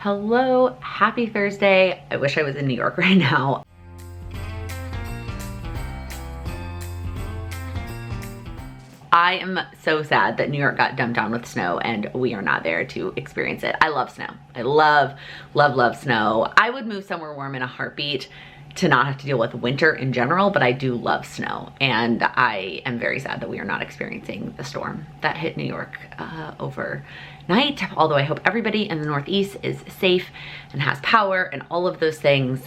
Hello, happy Thursday. I wish I was in New York right now. I am so sad that New York got dumped on with snow and we are not there to experience it. I love snow. I love, love, love snow. I would move somewhere warm in a heartbeat to not have to deal with winter in general, but I do love snow. And I am very sad that we are not experiencing the storm that hit New York overnight. Although I hope everybody in the Northeast is safe and has power and all of those things.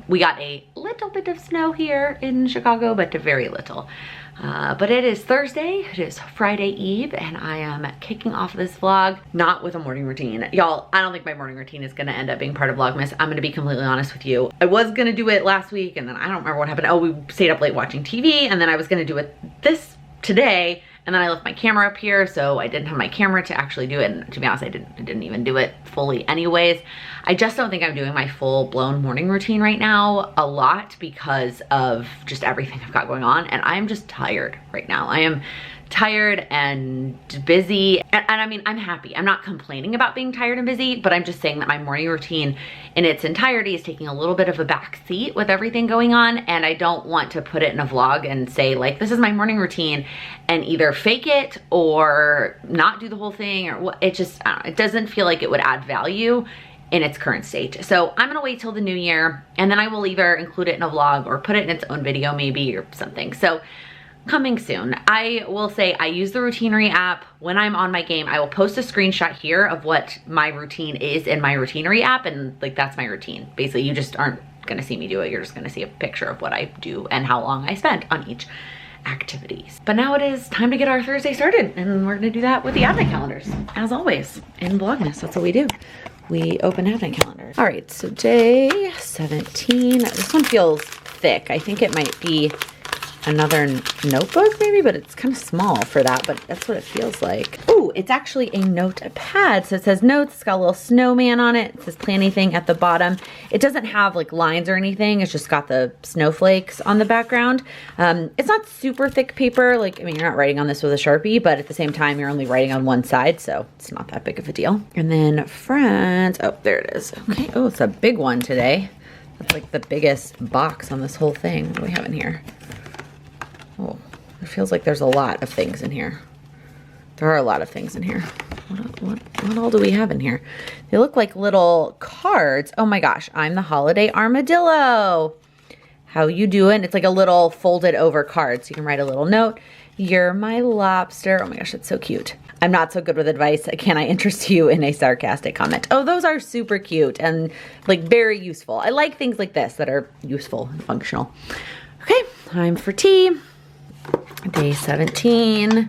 We got a little bit of snow here in Chicago, but very little. But it is Thursday, it is Friday Eve, and I am kicking off this vlog, not with a morning routine. Y'all, I don't think my morning routine is gonna end up being part of Vlogmas. I'm gonna be completely honest with you. I was gonna do it last week, and then I don't remember what happened. Oh, we stayed up late watching TV, and then I was gonna do it this today, and then I left my camera up here, so I didn't have my camera to actually do it, and to be honest, I didn't even do it fully anyways. I just don't think I'm doing my full-blown morning routine right now a lot because of just everything I've got going on, and I'm just tired right now. I am tired and busy, and I mean, I'm happy. I'm not complaining about being tired and busy, but I'm just saying that my morning routine in its entirety is taking a little bit of a back seat with everything going on, and I don't want to put it in a vlog and say like, this is my morning routine, and either fake it or not do the whole thing, or what. It just, I don't know, it doesn't feel like it would add value in its current state. So I'm gonna wait till the new year, and then I will either include it in a vlog or put it in its own video maybe, or something. So coming soon. I will say I use the Routinery app when I'm on my game. I will post a screenshot here of what my routine is in my Routinery app, and like, that's my routine. Basically, you just aren't gonna see me do it. You're just gonna see a picture of what I do and how long I spent on each activities. But now it is time to get our Thursday started, and we're gonna do that with the advent calendars. As always, in Vlogmas, that's what we do. We open advent calendars. All right, so day 17. This one feels thick. I think it might be another notebook maybe, but it's kind of small for that, but that's what it feels like. Oh, it's actually a notepad. So it says notes, it's got a little snowman on it. It says plan anything at the bottom. It doesn't have like lines or anything. It's just got the snowflakes on the background. It's not super thick paper. Like, I mean, you're not writing on this with a Sharpie, but at the same time, you're only writing on one side, so it's not that big of a deal. And then friends, oh, there it is. Okay, oh, it's a big one today. That's like the biggest box on this whole thing. What do we have in here? Oh, it feels like there's a lot of things in here. There are a lot of things in here. What all do we have in here? They look like little cards. Oh my gosh, I'm the holiday armadillo. How you doing? It's like a little folded over card, so you can write a little note. You're my lobster. Oh my gosh, that's so cute. I'm not so good with advice. Can I interest you in a sarcastic comment? Oh, those are super cute and like very useful. I like things like this that are useful and functional. Okay, time for tea. Day 17.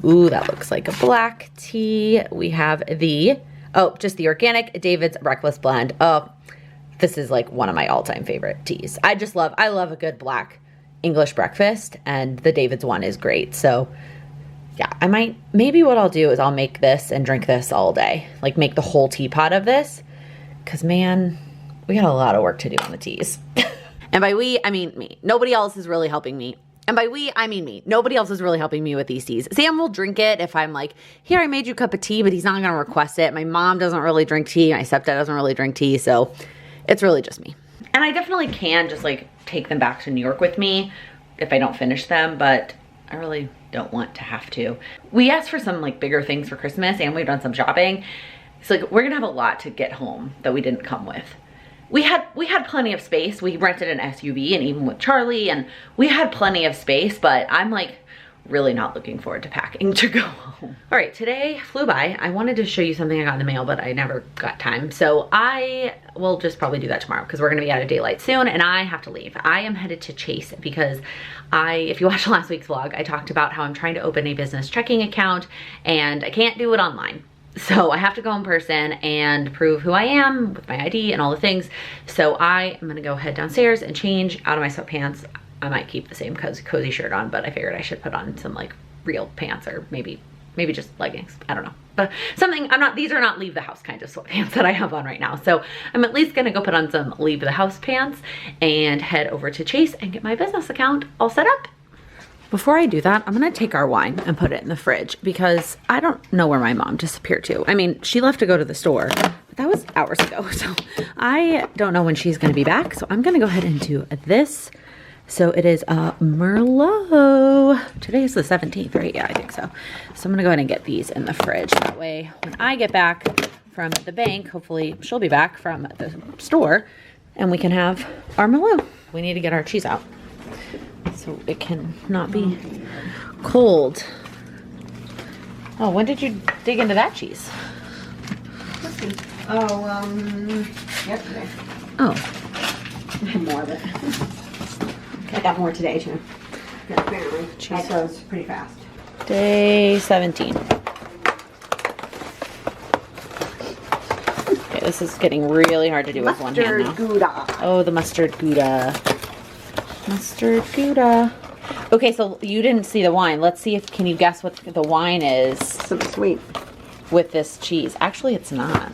Ooh, that looks like a black tea. We have the, oh, just the organic David's Breakfast Blend. Oh, this is like one of my all-time favorite teas. I love a good black English breakfast, and the David's one is great. So yeah, maybe what I'll do is I'll make this and drink this all day. Like make the whole teapot of this, because man, we got a lot of work to do on the teas. And by we, I mean me. Nobody else is really helping me. And by we, I mean me. Nobody else is really helping me with these teas. Sam will drink it if I'm like, here, I made you a cup of tea, but he's not going to request it. My mom doesn't really drink tea. My stepdad doesn't really drink tea. So it's really just me. And I definitely can just like take them back to New York with me if I don't finish them, but I really don't want to have to. We asked for some like bigger things for Christmas, and we've done some shopping. So like, we're going to have a lot to get home that we didn't come with. We had plenty of space. We rented an SUV, and even with Charlie, and we had plenty of space, but I'm like really not looking forward to packing to go home. All right, today flew by. I wanted to show you something I got in the mail, but I never got time. So I will just probably do that tomorrow because we're gonna be out of daylight soon and I have to leave. I am headed to Chase because if you watched last week's vlog, I talked about how I'm trying to open a business checking account and I can't do it online. So I have to go in person and prove who I am with my ID and all the things. So I am gonna go head downstairs and change out of my sweatpants. I might keep the same cozy shirt on, but I figured I should put on some like real pants, or maybe just leggings. I don't know. But something, these are not leave the house kind of sweatpants that I have on right now. So I'm at least gonna go put on some leave the house pants and head over to Chase and get my business account all set up. Before I do that, I'm gonna take our wine and put it in the fridge because I don't know where my mom disappeared to. I mean, she left to go to the store, but that was hours ago. So I don't know when she's gonna be back. So I'm gonna go ahead and do this. So it is a Merlot. Today is the 17th, right? Yeah, I think so. So I'm gonna go ahead and get these in the fridge. That way, when I get back from the bank, hopefully she'll be back from the store and we can have our Merlot. We need to get our cheese out so it can not be cold. Oh, when did you dig into that cheese? Oh, yesterday. Oh. I had more of it. I got more today too. Apparently, that goes pretty fast. Day 17. Okay, this is getting really hard to do with one hand now. Mustard Gouda. Oh, the mustard Gouda. Mustard Gouda. Okay, so you didn't see the wine. Let's see if, can you guess what the wine is? So sweet. With this cheese. Actually, it's not.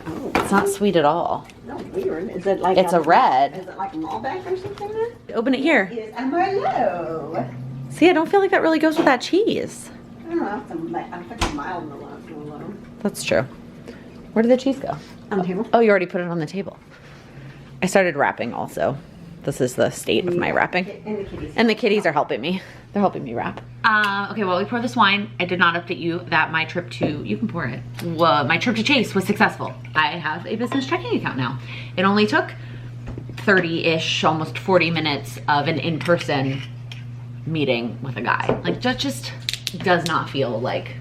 Oh, It's not sweet at all. no, weird. Is it like It's a red. Is it like Malbec or something then? Open it here. It is a Merlot. See, I don't feel like that really goes with that cheese. I don't know. I'm thinking mild Merlot. That's true. Where did the cheese go? On the table. Oh, you already put it on the table. I started wrapping also. This is the state of my wrapping. And the kitties. And the kitties are helping me. They're helping me wrap. Okay, while we pour this wine, I did not update you that my trip to, you can pour it, my trip to Chase was successful. I have a business checking account now. It only took 30-ish, almost 40 minutes of an in-person meeting with a guy. Like, that just does not feel like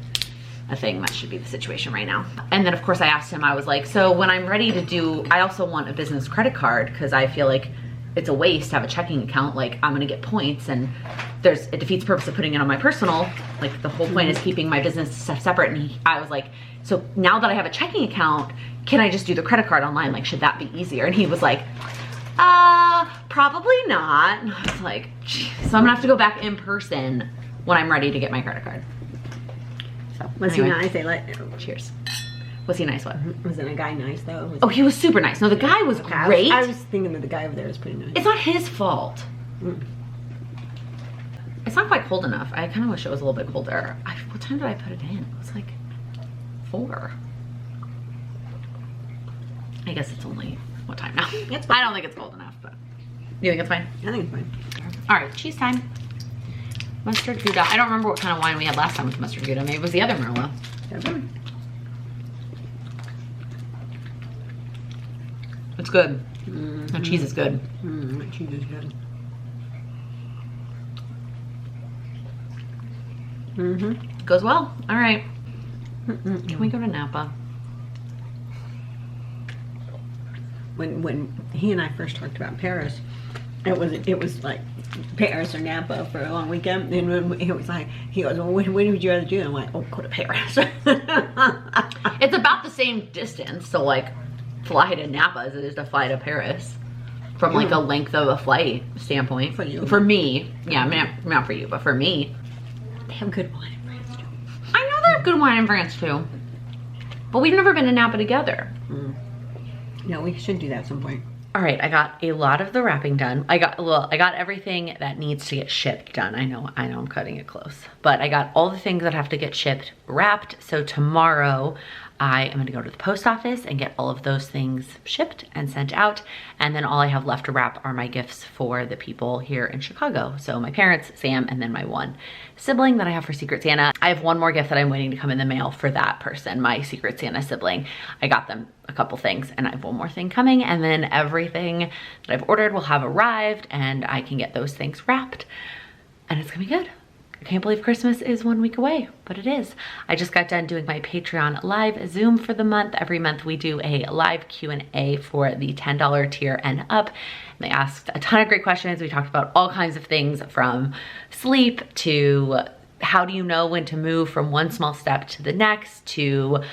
a thing that should be the situation right now. And then of course I asked him, I was like, so when I'm ready to do, I also want a business credit card because I feel like it's a waste to have a checking account. Like, I'm gonna get points and it defeats the purpose of putting it on my personal. Like, the whole point is keeping my business stuff separate. And I was like, so now that I have a checking account, can I just do the credit card online? Like, should that be easier? And he was like, probably not. And I was like, geez. So I'm gonna have to go back in person when I'm ready to get my credit card. So, Was anyway. he nice? They let. Cheers. Was he nice? What? Wasn't a guy nice though? Oh, he was super nice. No, the guy was great. I was thinking that the guy over there was pretty nice. It's not his fault. It's not quite cold enough. I kind of wish it was a little bit colder. What time did I put it in? It was like 4. I guess it's only, what time now? It's fine. I don't think it's cold enough, but you think it's fine? I think it's fine. All right, cheese time. Mustard Gouda. I don't remember what kind of wine we had last time with mustard Gouda. Maybe it was the other Merlot. It's good. The cheese is good. The cheese is good. Goes well. All right. Can we go to Napa? When he and I first talked about Paris, it was like Paris or Napa for a long weekend. And when he was like, he goes, well, when would you rather do? And I'm like, oh, go to Paris. It's about the same distance, so like fly to Napa as it is to fly to Paris. From like a length of a flight standpoint. For you. For me. Yeah, not for you, but for me. They have good wine in France too. I know they have good wine in France too. But we've never been to Napa together. No, we should do that at some point. All right, I got a lot of the wrapping done. I got everything that needs to get shipped done. I know I'm cutting it close. But I got all the things that have to get shipped wrapped. So tomorrow I am gonna go to the post office and get all of those things shipped and sent out. And then all I have left to wrap are my gifts for the people here in Chicago. So my parents, Sam, and then my one sibling that I have for Secret Santa. I have one more gift that I'm waiting to come in the mail for that person, my Secret Santa sibling. I got them a couple things and I have one more thing coming, and then everything that I've ordered will have arrived and I can get those things wrapped and it's gonna be good. I can't believe Christmas is 1 week away, but it is. I just got done doing my Patreon live Zoom for the month. Every month we do a live Q&A for the $10 tier and up. They asked a ton of great questions. We talked about all kinds of things from sleep to how do you know when to move from one small step to the next to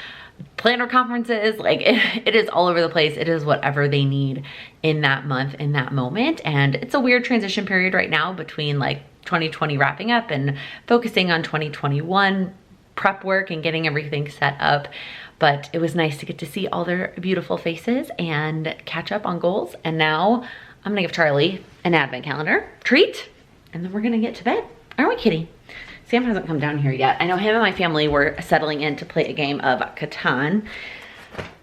planner conferences. Like it is all over the place. It is whatever they need in that month, in that moment. And it's a weird transition period right now between like 2020 wrapping up and focusing on 2021 prep work and getting everything set up. But it was nice to get to see all their beautiful faces and catch up on goals. And now I'm gonna give Charlie an advent calendar treat and then we're gonna get to bed. Aren't we kidding? Sam hasn't come down here yet. I know him and my family were settling in to play a game of Catan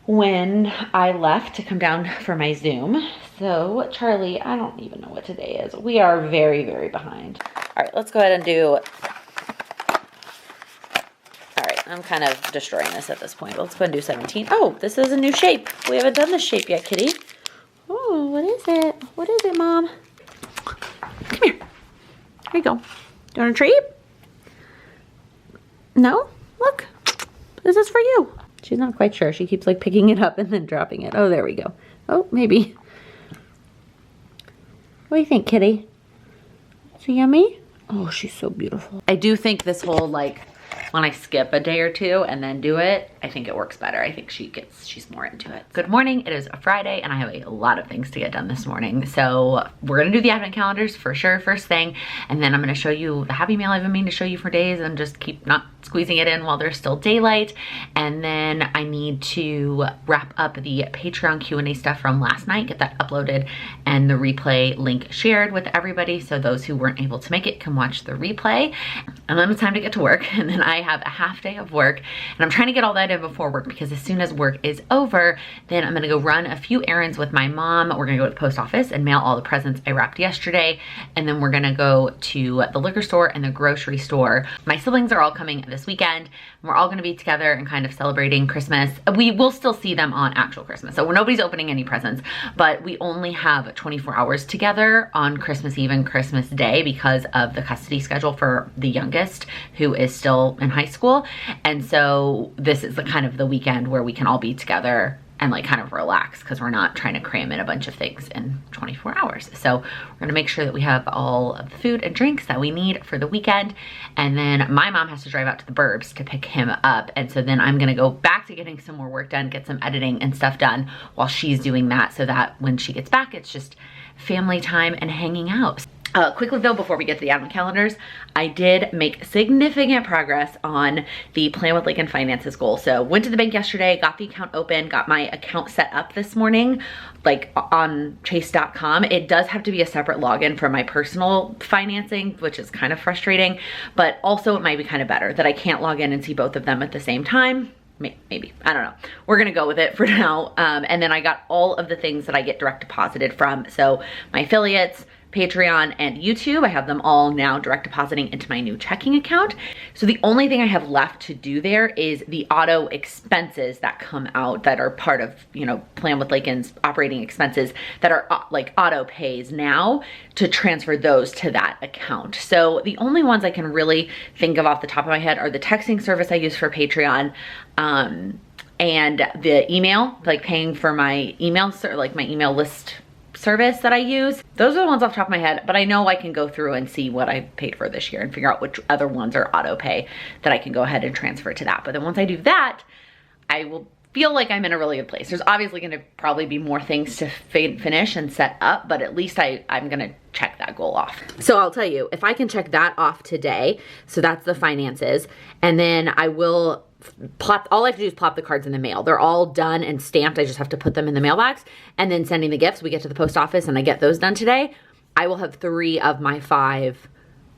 when I left to come down for my Zoom. So Charlie, I don't even know what today is. We are very, very behind. All right, let's go ahead and do, all right, I'm kind of destroying this at this point, but let's go ahead and do 17. Oh, this is a new shape. We haven't done this shape yet, kitty. Oh, what is it? What is it, Mom? Come here. Here you go. Do you want a treat? No? Look. This is for you. She's not quite sure. She keeps like picking it up and then dropping it. Oh, there we go. Oh, maybe. What do you think, kitty? Is it yummy? Oh, she's so beautiful. I do think this whole like, when I skip a day or two and then do it, I think it works better. I think she's more into it. Good morning, it is a Friday and I have a lot of things to get done this morning. So we're gonna do the advent calendars for sure, first thing. And then I'm gonna show you the Happy Mail I've been meaning to show you for days and just keep not squeezing it in while there's still daylight. And then I need to wrap up the Patreon Q&A stuff from last night, get that uploaded and the replay link shared with everybody. So those who weren't able to make it can watch the replay. And then it's time to get to work. And then I have a half day of work and I'm trying to get all that in before work because as soon as work is over, then I'm gonna go run a few errands with my mom. We're gonna go to the post office and mail all the presents I wrapped yesterday. And then we're gonna go to the liquor store and the grocery store. My siblings are all coming this weekend. We're all gonna be together and kind of celebrating Christmas. We will still see them on actual Christmas. So nobody's opening any presents, but we only have 24 hours together on Christmas Eve and Christmas Day because of the custody schedule for the youngest who is still in high school. And so this is the kind of the weekend where we can all be together and like kind of relax because we're not trying to cram in a bunch of things in 24 hours. So we're gonna make sure that we have all of the food and drinks that we need for the weekend. And then my mom has to drive out to the burbs to pick him up. And so then I'm gonna go back to getting some more work done, get some editing and stuff done while she's doing that so that when she gets back, it's just family time and hanging out. Quickly though, before we get to the advent calendars, I did make significant progress on the Plan with Laken finances goal. So went to the bank yesterday, got the account open, got my account set up this morning, like on chase.com. It does have to be a separate login for my personal financing, which is kind of frustrating, but also it might be kind of better that I can't log in and see both of them at the same time. Maybe, I don't know. We're gonna go with it for now. And then I got all of the things that I get direct deposited from. So my affiliates, Patreon, and YouTube, I have them all now direct depositing into my new checking account. So the only thing I have left to do there is the auto expenses that come out that are part of, you know, Plan with Laken's operating expenses that are like auto pays now, to transfer those to that account. So the only ones I can really think of off the top of my head are the texting service I use for Patreon, and the email, like paying for my email, like my email list service that I use. Those are the ones off the top of my head, but I know I can go through and see what I paid for this year and figure out which other ones are auto pay that I can go ahead and transfer to that. But then once I do that, I will feel like I'm in a really good place. There's obviously gonna probably be more things to finish and set up, but at least I'm gonna check that goal off. So I'll tell you, if I can check that off today, so that's the finances, and then I will plop, all I have to do is plop the cards in the mail. They're all done and stamped. I just have to put them in the mailbox, and then sending the gifts. We get to the post office and I get those done today. I will have 3 of my 5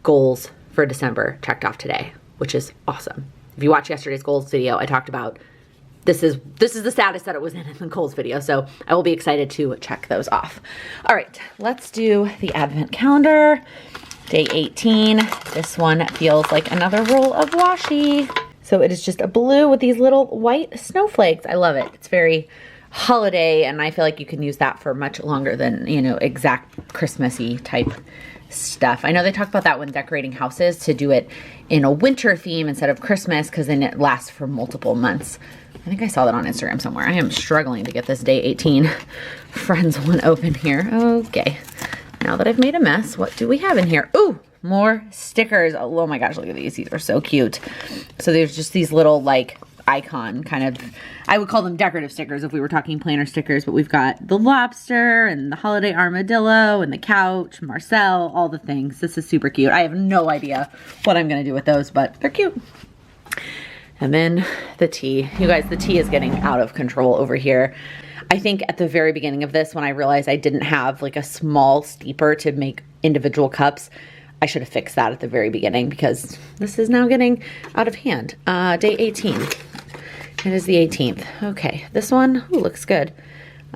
goals for December checked off today, which is awesome. If you watch yesterday's goals video, I talked about this is the status that it was in the goals video. So I will be excited to check those off. All right, let's do the advent calendar. Day 18. This one feels like another roll of washi. So it is just a blue with these little white snowflakes. I love it. It's very holiday, and I feel like you can use that for much longer than, you know, exact Christmassy type stuff. I know they talk about that when decorating houses, to do it in a winter theme instead of Christmas, because then it lasts for multiple months. I think I saw that on Instagram somewhere. I am struggling to get this day 18 friends one open here. Okay. Now that I've made a mess, what do we have in here? Ooh, more stickers. Oh my gosh, look at these. These are so cute. So there's just these little like icon kind of, I would call them decorative stickers if we were talking planner stickers, but we've got the lobster and the holiday armadillo and the couch, Marcel, all the things. This is super cute. I have no idea what I'm gonna do with those, but they're cute. And then the tea. You guys, the tea is getting out of control over here. I think at the very beginning of this, when I realized I didn't have like a small steeper to make individual cups, I should have fixed that at the very beginning because this is now getting out of hand. Day 18. It is the 18th. Okay, this one looks good.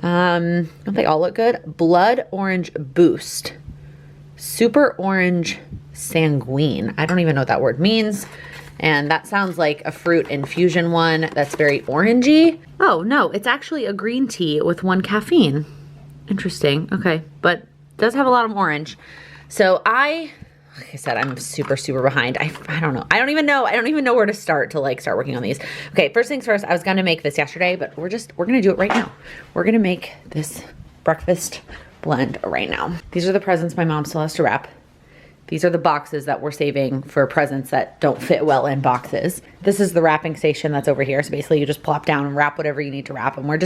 Don't they all look good? Blood Orange Boost. Super Orange Sanguine. I don't even know what that word means. And that sounds like a fruit infusion one that's very orangey. Oh no, it's actually a green tea with 1 caffeine. Interesting, okay, but it does have a lot of orange. So like I said, I'm super, super behind. I don't know. I don't even know where to start to like start working on these. Okay, first things first, I was gonna make this yesterday, but we're gonna do it right now. We're gonna make this breakfast blend right now. These are the presents my mom still has to wrap. These are the boxes that we're saving for presents that don't fit well in boxes. This is the wrapping station that's over here. So basically you just plop down and wrap whatever you need to wrap. And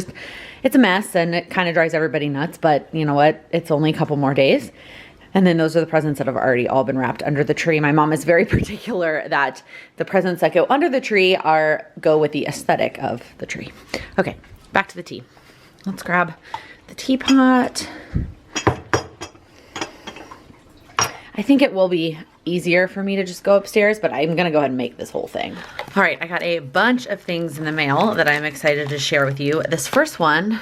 it's a mess and it kind of drives everybody nuts, but you know what? It's only a couple more days. And then those are the presents that have already all been wrapped under the tree. My mom is very particular that the presents that go under the tree go with the aesthetic of the tree. Okay, back to the tea. Let's grab the teapot. I think it will be easier for me to just go upstairs, but I'm gonna go ahead and make this whole thing. All right, I got a bunch of things in the mail that I'm excited to share with you. This first one,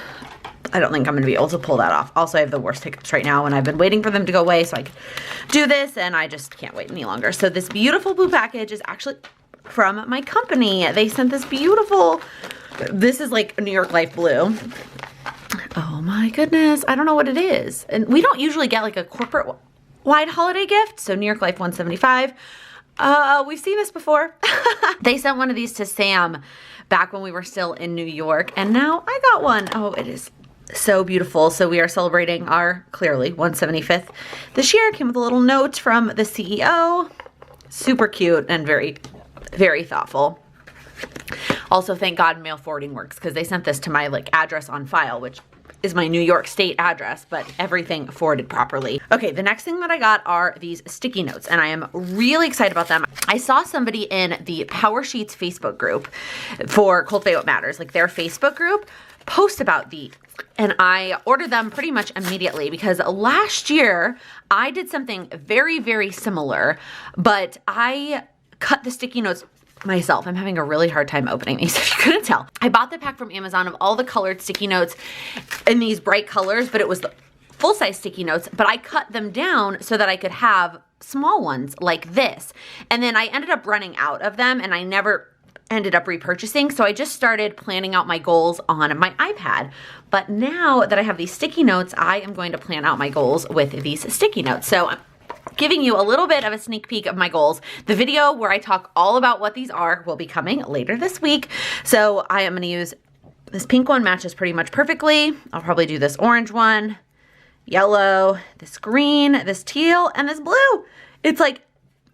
I don't think I'm gonna be able to pull that off. Also, I have the worst hiccups right now and I've been waiting for them to go away so I can do this and I just can't wait any longer. So this beautiful blue package is actually from my company. They sent this this is like New York Life blue. Oh my goodness, I don't know what it is. And we don't usually get like a corporate wide holiday gift. So New York Life 175. We've seen this before. They sent one of these to Sam back when we were still in New York. And now I got one. Oh, it is so beautiful. So we are celebrating our clearly 175th this year. Came with a little note from the CEO. Super cute and very, very thoughtful. Also, thank God mail forwarding works because they sent this to my like address on file, which is my New York State address, but everything forwarded properly. Okay, the next thing that I got are these sticky notes, and I am really excited about them. I saw somebody in the Power Sheets Facebook group for Cultivate What Matters, like their Facebook group, post about these, and I ordered them pretty much immediately because last year I did something very, very similar, but I cut the sticky notes myself. I'm having a really hard time opening these, if you couldn't tell. I bought the pack from Amazon of all the colored sticky notes in these bright colors, but it was the full-size sticky notes, but I cut them down so that I could have small ones like this. And then I ended up running out of them and I never ended up repurchasing. So I just started planning out my goals on my iPad. But now that I have these sticky notes, I am going to plan out my goals with these sticky notes. So I'm giving you a little bit of a sneak peek of my goals. The video where I talk all about what these are will be coming later this week. So I am going to use this pink one, matches pretty much perfectly. I'll probably do this orange one, yellow, this green, this teal, and this blue. It's like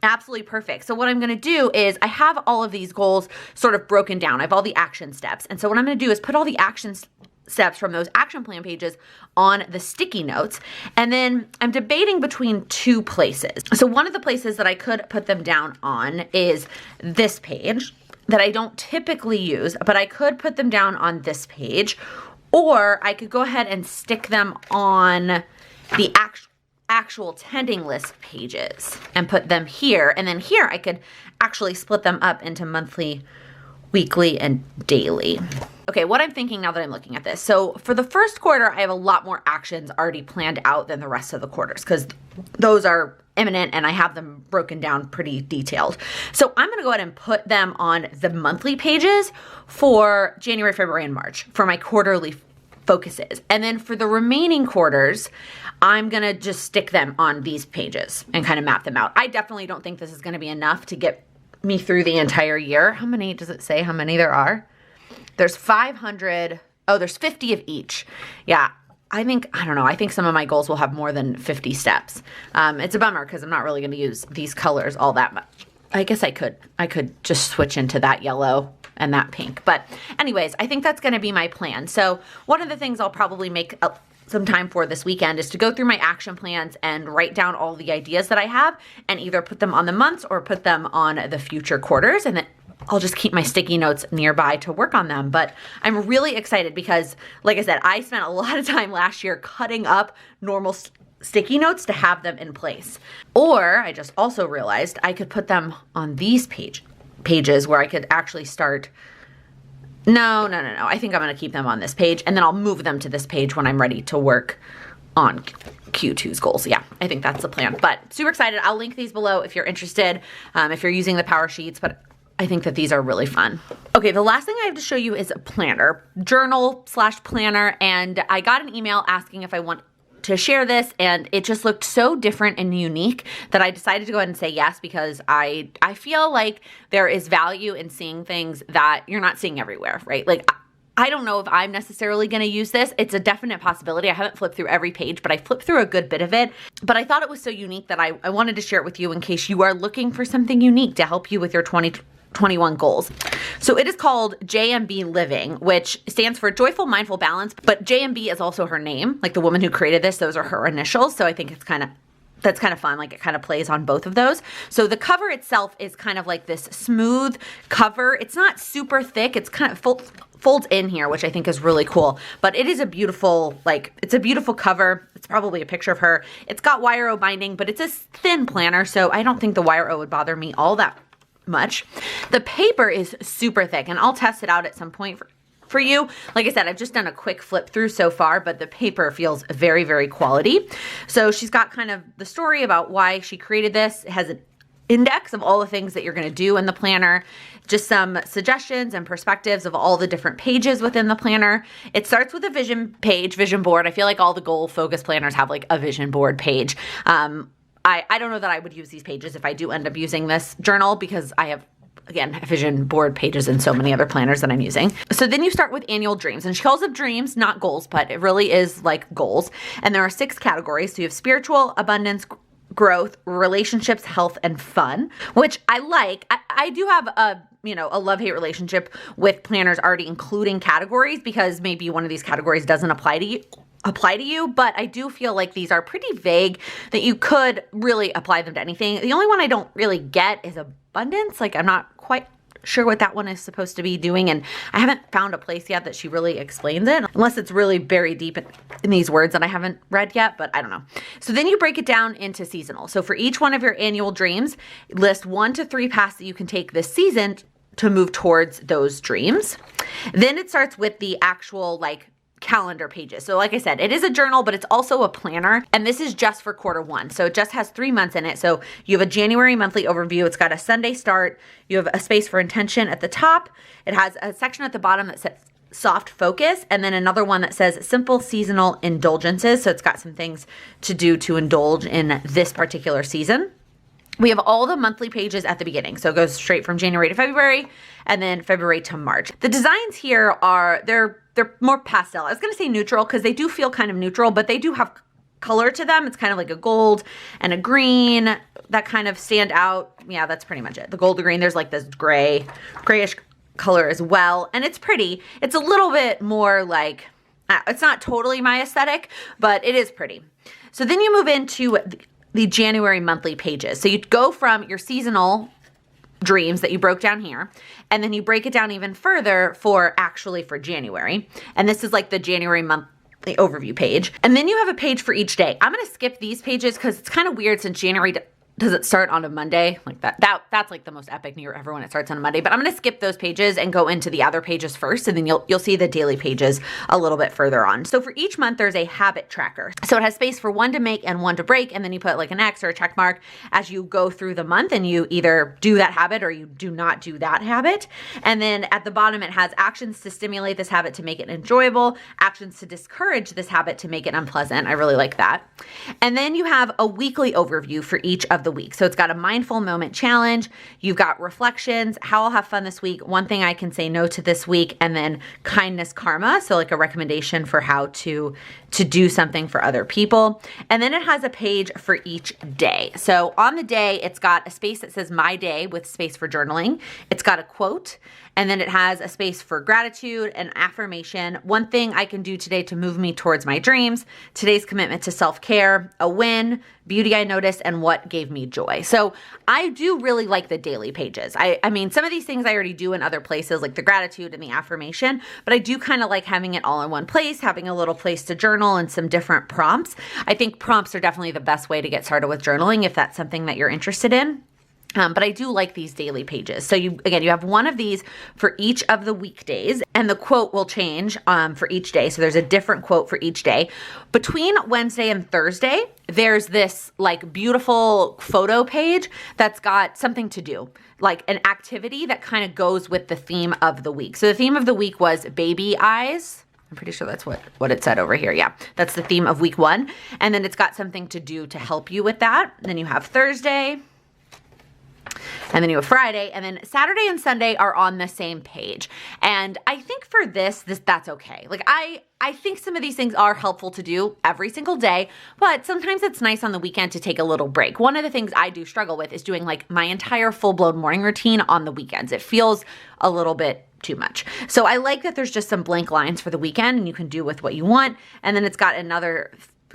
absolutely perfect. So what I'm going to do is I have all of these goals sort of broken down. I have all the action steps. And so what I'm going to do is put all the action steps from those action plan pages on the sticky notes. And then I'm debating between 2 places. So one of the places that I could put them down on is this page that I don't typically use, but I could put them down on this page, or I could go ahead and stick them on the actual tending list pages and put them here. And then here I could actually split them up into monthly, weekly, and daily. Okay, what I'm thinking now that I'm looking at this. So for the first quarter, I have a lot more actions already planned out than the rest of the quarters because those are imminent and I have them broken down pretty detailed. So I'm gonna go ahead and put them on the monthly pages for January, February, and March for my quarterly focuses. And then for the remaining quarters, I'm gonna just stick them on these pages and kind of map them out. I definitely don't think this is gonna be enough to get me through the entire year. How many, does it say how many there are? There's 500, oh, there's 50 of each. Yeah, I don't know, I think some of my goals will have more than 50 steps. It's a bummer because I'm not really gonna use these colors all that much. I guess I could just switch into that yellow and that pink. But anyways, I think that's gonna be my plan. So one of the things I'll probably make some time for this weekend is to go through my action plans and write down all the ideas that I have and either put them on the months or put them on the future quarters, and then I'll just keep my sticky notes nearby to work on them. But I'm really excited because, like I said, I spent a lot of time last year cutting up normal sticky notes to have them in place. Or I just also realized I could put them on these pages where I could actually start. No. I think I'm going to keep them on this page, and then I'll move them to this page when I'm ready to work on Q2's goals. Yeah, I think that's the plan. But super excited. I'll link these below if you're interested, if you're using the power sheets, but I think that these are really fun. Okay, the last thing I have to show you is a planner, journal/planner, and I got an email asking if I want to share this, and it just looked so different and unique that I decided to go ahead and say yes, because I feel like there is value in seeing things that you're not seeing everywhere, right? Like, I don't know if I'm necessarily going to use this. It's a definite possibility. I haven't flipped through every page, but I flipped through a good bit of it. But I thought it was so unique that I wanted to share it with you in case you are looking for something unique to help you with your 2021 goals. So it is called JMB Living, which stands for Joyful Mindful Balance, but JMB is also her name. Like, the woman who created this, those are her initials. So I think that's kind of fun. Like, it kind of plays on both of those. So the cover itself is kind of like this smooth cover. It's not super thick. It's kind of folds in here, which I think is really cool. But it is a beautiful, it's a beautiful cover. It's probably a picture of her. It's got wire O binding, but it's a thin planner, so I don't think the wire O would bother me all that much. The paper is super thick, and I'll test it out at some point for you. Like I said, I've just done a quick flip through so far, but the paper feels very, very quality. So she's got kind of the story about why she created this. It has an index of all the things that you're going to do in the planner, just some suggestions and perspectives of all the different pages within the planner. It starts with a vision page, vision board. I feel like all the goal focus planners have like a vision board page. I don't know that I would use these pages if I do end up using this journal, because I have, again, vision board pages and so many other planners that I'm using. So then you start with annual dreams, and she calls them dreams, not goals, but it really is like goals. And there are 6 categories. So you have spiritual, abundance, growth, relationships, health, and fun, which I like. I do have a love-hate relationship with planners already including categories, because maybe one of these categories doesn't apply to you, but I do feel like these are pretty vague, that you could really apply them to anything. The only one I don't really get is abundance. Like, I'm not quite sure what that one is supposed to be doing, and I haven't found a place yet that she really explains it, unless it's really buried deep in these words that I haven't read yet, but I don't know. So then you break it down into seasonal. So for each one of your annual dreams, list 1 to 3 paths that you can take this season to move towards those dreams. Then it starts with the actual calendar pages. So like I said, it is a journal, but it's also a planner, and this is just for quarter 1. So it just has 3 months in it. So you have a January monthly overview. It's got a Sunday start. You have a space for intention at the top. It has a section at the bottom that says soft focus, and then another one that says simple seasonal indulgences. So it's got some things to do to indulge in this particular season. We have all the monthly pages at the beginning. So it goes straight from January to February, and then February to March. The designs here they're more pastel. I was going to say neutral, because they do feel kind of neutral, but they do have color to them. It's kind of like a gold and a green that kind of stand out. Yeah, that's pretty much it. The gold, the green, there's like this grayish color as well. And it's pretty. It's a little bit more like, it's not totally my aesthetic, but it is pretty. So then you move into the January monthly pages. So you go from your seasonal dreams that you broke down here, and then you break it down even further for January. And this is like the January monthly overview page. And then you have a page for each day. I'm going to skip these pages because it's kind of weird, since January doesn't start on a Monday. Like that's like the most epic New Year ever when it starts on a Monday. But I'm going to skip those pages and go into the other pages first, and then you'll see the daily pages a little bit further on. So for each month, there's a habit tracker. So it has space for 1 to make and 1 to break, and then you put like an X or a check mark as you go through the month, and you either do that habit or you do not do that habit. And then at the bottom, it has actions to stimulate this habit to make it enjoyable, actions to discourage this habit to make it unpleasant. I really like that. And then you have a weekly overview for each of the week. So it's got a mindful moment challenge. You've got reflections, how I'll have fun this week, one thing I can say no to this week, and then kindness karma. So like a recommendation for how to do something for other people. And then it has a page for each day. So on the day, it's got a space that says my day with space for journaling. It's got a quote, And then it has a space for gratitude and affirmation. One thing I can do today to move me towards my dreams, today's commitment to self-care, a win, beauty I noticed, and what gave me joy. So I do really like the daily pages. I mean, some of these things I already do in other places, like the gratitude and the affirmation, but I do kind of like having it all in one place, having a little place to journal and some different prompts. I think prompts are definitely the best way to get started with journaling if that's something that you're interested in. But I do like these daily pages. So you have one of these for each of the weekdays, and the quote will change for each day. So there's a different quote for each day. Between Wednesday and Thursday, there's this like beautiful photo page that's got something to do, like an activity that kind of goes with the theme of the week. So the theme of the week was baby eyes. I'm pretty sure that's what it said over here. Yeah, that's the theme of week 1. And then it's got something to do to help you with that. And then you have Thursday. And then you have Friday, and then Saturday and Sunday are on the same page. And I think for this that's okay. Like I think some of these things are helpful to do every single day, but sometimes it's nice on the weekend to take a little break. One of the things I do struggle with is doing like my entire full-blown morning routine on the weekends. It feels a little bit too much. So I like that there's just some blank lines for the weekend and you can do with what you want. And then it's got another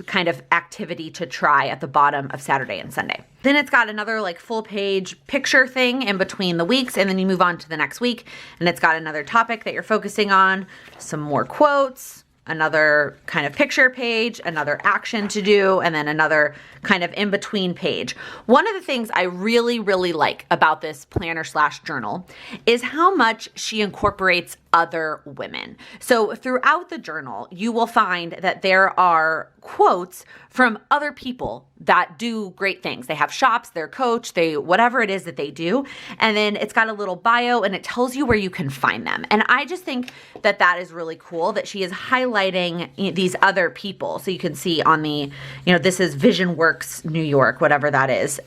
kind of activity to try at the bottom of Saturday and Sunday. Then it's got another like full page picture thing in between the weeks, and then you move on to the next week and it's got another topic that you're focusing on, some more quotes, another kind of picture page, another action to do, and then another kind of in-between page. One of the things I really, really like about this planner/journal is how much she incorporates other women. So throughout the journal, you will find that there are quotes from other people that do great things. They have shops, their coach, whatever it is that they do. And then it's got a little bio and it tells you where you can find them. And I just think that that is really cool that she is highlighting these other people. So you can see on the, this is Vision Works New York, whatever that is,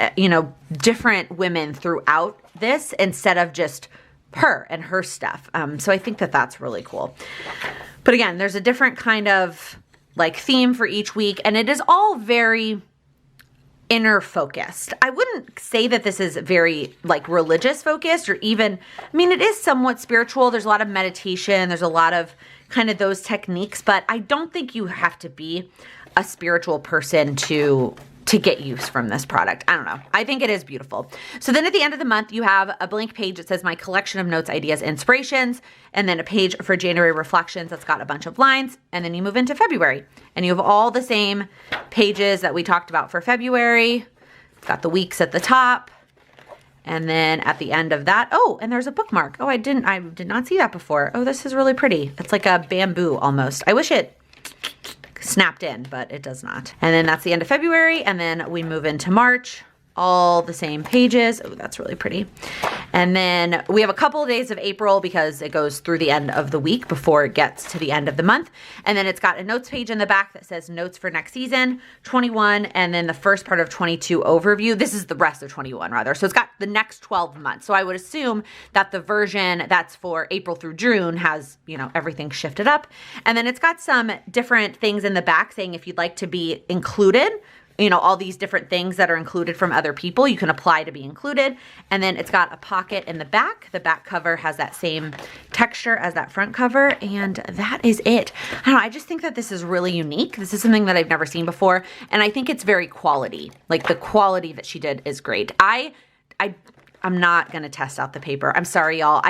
different women throughout this instead of just her and her stuff. So I think that that's really cool. But again, there's a different kind of like theme for each week, and it is all very inner focused. I wouldn't say that this is very like religious focused or even, it is somewhat spiritual. There's a lot of meditation. There's a lot of kind of those techniques, but I don't think you have to be a spiritual person to get use from this product. I don't know. I think it is beautiful. So then at the end of the month, you have a blank page that says my collection of notes, ideas, inspirations, and then a page for January reflections that's got a bunch of lines. And then you move into February and you have all the same pages that we talked about for February. It's got the weeks at the top. And then at the end of that, and there's a bookmark. I did not see that before. Oh, this is really pretty. It's like a bamboo almost. I wish it snapped in, but it does not. And then that's the end of February, and then we move into March. All the same pages. Oh, that's really pretty. And then we have a couple of days of April because it goes through the end of the week before it gets to the end of the month. And then it's got a notes page in the back that says notes for next season, 21, and then the first part of 22 overview. This is the rest of 21 rather. So it's got the next 12 months. So I would assume that the version that's for April through June has, everything shifted up. And then it's got some different things in the back saying if you'd like to be included, all these different things that are included from other people, you can apply to be included. And then it's got a pocket in the back. The back cover has that same texture as that front cover. And that is it. I don't know. I just think that this is really unique. This is something that I've never seen before. And I think it's very quality. Like the quality that she did is great. I'm not going to test out the paper. I'm sorry, y'all.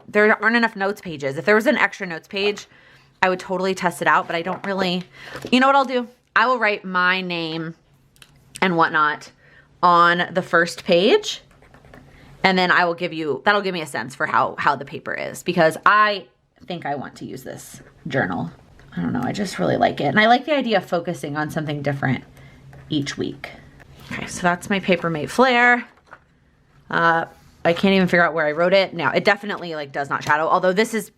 There aren't enough notes pages. If there was an extra notes page, I would totally test it out, but I don't really, you know what I'll do? I will write my name and whatnot on the first page, and then that'll give me a sense for how the paper is, because I think I want to use this journal. I don't know, I just really like it. And I like the idea of focusing on something different each week. Okay, so that's my Papermate Flare. I can't even figure out where I wrote it. Now, it definitely does not shadow, although this is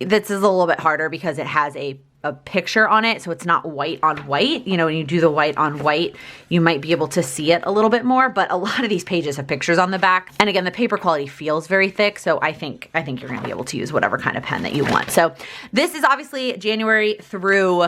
a little bit harder because it has a picture on it, so it's not white on white. When you do the white on white, you might be able to see it a little bit more, but a lot of these pages have pictures on the back. And again, the paper quality feels very thick, so I think you're gonna be able to use whatever kind of pen that you want. So this is obviously January through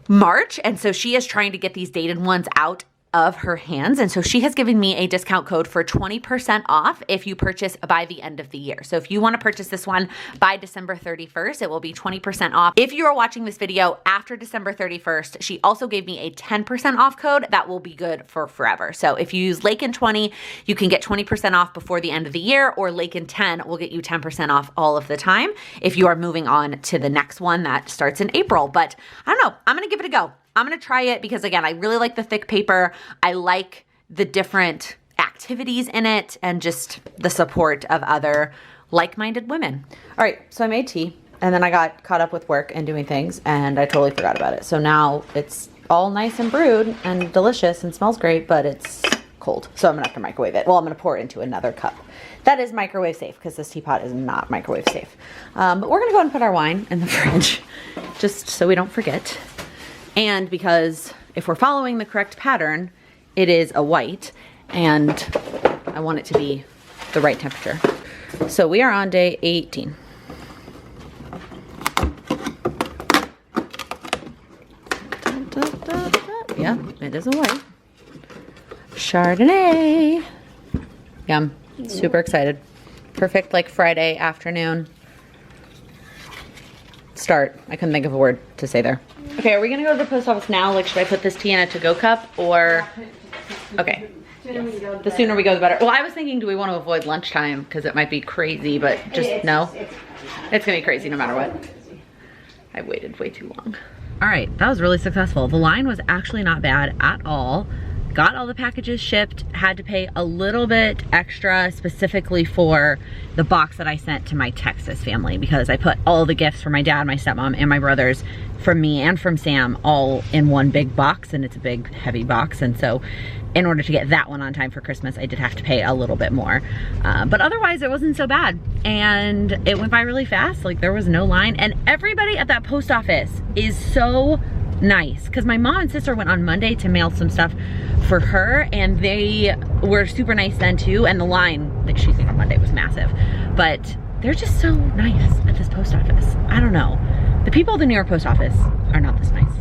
March, and so she is trying to get these dated ones out of her hands. And so she has given me a discount code for 20% off if you purchase by the end of the year. So if you want to purchase this one by December 31st, it will be 20% off. If you are watching this video after December 31st, she also gave me a 10% off code that will be good for forever. So if you use Laken20, you can get 20% off before the end of the year, or Laken10 will get you 10% off all of the time if you are moving on to the next one that starts in April. But I don't know, I'm gonna give it a go. I'm gonna try it because again, I really like the thick paper. I like the different activities in it and just the support of other like-minded women. All right, so I made tea and then I got caught up with work and doing things and I totally forgot about it. So now it's all nice and brewed and delicious and smells great, but it's cold. So I'm gonna have to microwave it. Well, I'm gonna pour it into another cup. That is microwave safe because this teapot is not microwave safe. But we're gonna go ahead and put our wine in the fridge just so we don't forget. And because if we're following the correct pattern, it is a white and I want it to be the right temperature. So we are on day 18. Yeah, it is a white. Chardonnay. Yum. Super excited. Perfect like Friday afternoon start. I couldn't think of a word to say there. Okay, are we gonna go to the post office now? Like, should I put this tea in a to-go cup or? Okay. The sooner we go, the better. Well, I was thinking, do we want to avoid lunchtime? Because it might be crazy, but just no. It's gonna be crazy no matter what. I waited way too long. All right, that was really successful. The line was actually not bad at all. Got all the packages shipped, had to pay a little bit extra specifically for the box that I sent to my Texas family because I put all the gifts for my dad, my stepmom, and my brothers from me and from Sam all in one big box, and it's a big heavy box. And so in order to get that one on time for Christmas, I did have to pay a little bit more. But otherwise it wasn't so bad. And it went by really fast. Like there was no line, and everybody at that post office is so nice because my mom and sister went on Monday to mail some stuff for her and they were super nice then too, and the line that she's seen on Monday was massive, but they're just so nice at this post office. I don't know, the people at the New York post office are not this nice.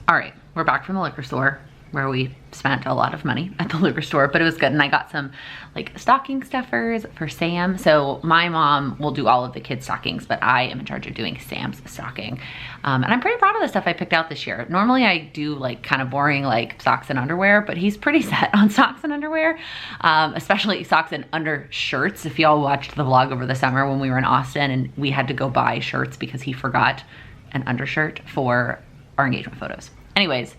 All right, we're back from the liquor store where we spent a lot of money at the liquor store, but it was good. And I got some like stocking stuffers for Sam. So my mom will do all of the kids' stockings, but I am in charge of doing Sam's stocking. And I'm pretty proud of the stuff I picked out this year. Normally I do like kind of boring like socks and underwear, but he's pretty set on socks and underwear, especially socks and undershirts. If y'all watched the vlog over the summer when we were in Austin and we had to go buy shirts because he forgot an undershirt for our engagement photos. Anyways,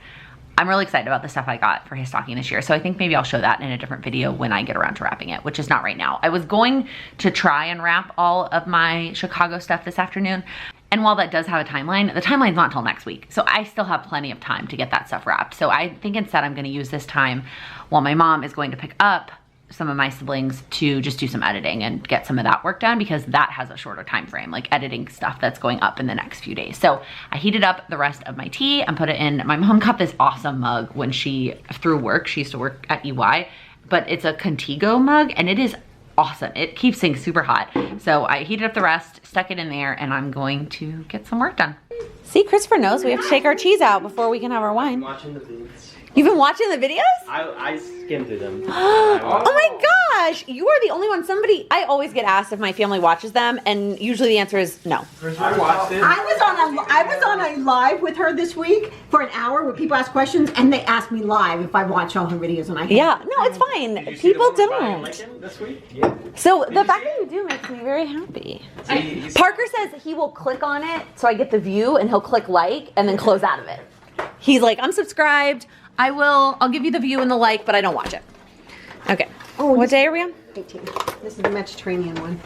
I'm really excited about the stuff I got for his stocking this year. So I think maybe I'll show that in a different video when I get around to wrapping it, which is not right now. I was going to try and wrap all of my Chicago stuff this afternoon. And while that does have a timeline, the timeline's not until next week. So I still have plenty of time to get that stuff wrapped. So I think instead I'm gonna use this time while my mom is going to pick up some of my siblings to just do some editing and get some of that work done, because that has a shorter time frame, like editing stuff that's going up in the next few days. So I heated up the rest of my tea and put it in. My mom got this awesome mug when she, through work, she used to work at EY, but it's a Contigo mug and it is awesome. It keeps things super hot. So I heated up the rest, stuck it in there, and I'm going to get some work done. See, Christopher knows we have to take our cheese out before we can have our wine. I'm watching the videos. You've been watching the videos? I skimmed through them. Oh my gosh, you are the only one. I always get asked if my family watches them, and usually the answer is no. I watched it. I was on a live with her this week for an hour where people ask questions, and they ask me live if I watch all her videos, and I yeah, no, it's fine. Did you see People the one don't. with Lincoln this week? Yeah. So the fact that you do makes me very happy. Parker says he will click on it so I get the view, and he'll click like and then close out of it. He's like, I'm subscribed. I'll give you the view and the like, but I don't watch it. Okay. Oh, what day are we on? 18. This is the Mediterranean one.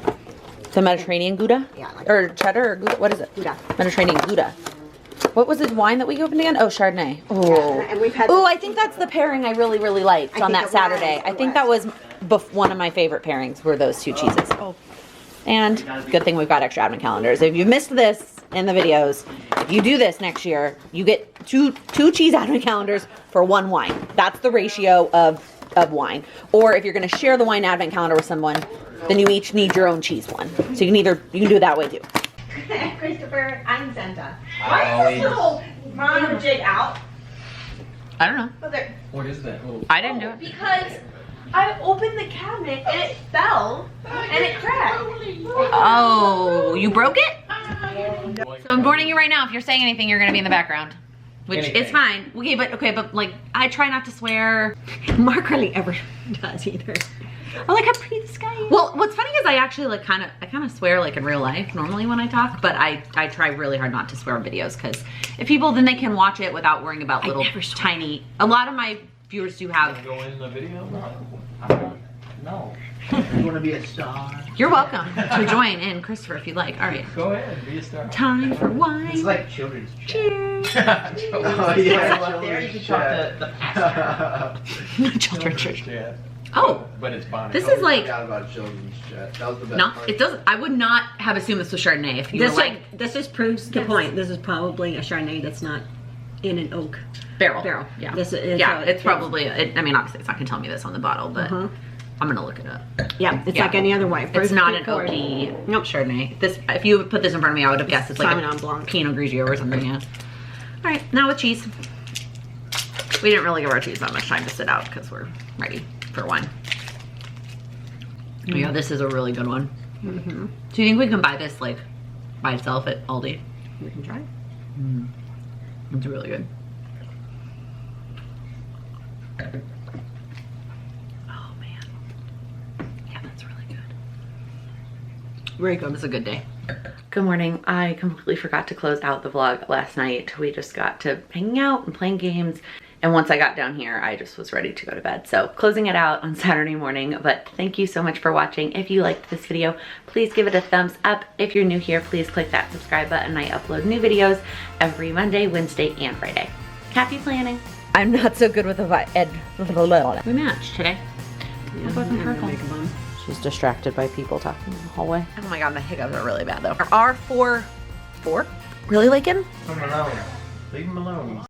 The Mediterranean Gouda? Yeah. Like or cheddar or Gouda? What is it? Gouda. Mediterranean Gouda. What was the wine that we opened again? Oh, Chardonnay. Oh. And we've had. Oh, I think that's the pairing I really, really liked on that Saturday. I think that was one of my favorite pairings were those two cheeses. Oh. And good thing we've got extra advent calendars. If you missed this in the videos, if you do this next year, you get two cheese advent calendars for one wine. That's the ratio of wine. Or if you're gonna share the wine advent calendar with someone, then you each need your own cheese one. So you can do it that way too. Christopher, I'm Santa. Why is this little jig out? I don't know. What is that little? I didn't do it. Because I opened the cabinet and it fell and it cracked. Oh, you broke it? So I'm warning you right now, if you're saying anything, you're gonna be in the background. Which Anything. is fine. Okay, but like, I try not to swear. Mark hardly ever does either. Oh, look how pretty the sky is. Well, what's funny is I actually like kind of swear like in real life normally when I talk, but I try really hard not to swear in videos because if people, then they can watch it without worrying about little tiny, a lot of my viewers do have. Go in the video? No. You want to be a star? You're welcome to join in, Christopher, if you'd like. All right. Go ahead, be a star. Time for wine. It's like children's chat. Cheers. Oh, yeah. There you can talk to the pastor. Children's church. Yeah. Oh, But it's Bonnie. this is I like, forgot about children's chat. That was the best no, part. it doesn't, I would not have assumed this was Chardonnay if you were like This just proves the point. This is probably a Chardonnay that's not in an oak barrel. barrel. Yeah. This is, Yeah, it's probably, I mean, obviously it's not gonna tell me this on the bottle, but Uh-huh. I'm gonna look it up. Yeah, it's Yeah. like any other white. It's not an Forward. oaky Chardonnay. This, if you put this in front of me, I would have guessed it's like Sauvignon a Blanc. Pinot Grigio or something, yeah. All right, now with cheese. We didn't really give our cheese that much time to sit out because we're ready for wine. Yeah, this is a really good one. Mm-hmm. Do you think we can buy this like by itself at Aldi? We can try. It's really good. Oh man. Yeah, that's really good. Very good. It's a good day. Good morning. I completely forgot to close out the vlog last night. We just got to hanging out and playing games. And once I got down here, I just was ready to go to bed. So closing it out on Saturday morning, but thank you so much for watching. If you liked this video, please give it a thumbs up. If you're new here, please click that subscribe button. I upload new videos every Monday, Wednesday, and Friday. Happy planning. I'm not so good with the We matched today. Yeah, wasn't I'm gonna purple. make a bun. She's distracted by people talking in the hallway. Oh my god, my hiccups are really bad though. R4, really, Laken? Leave him alone. Leave him alone.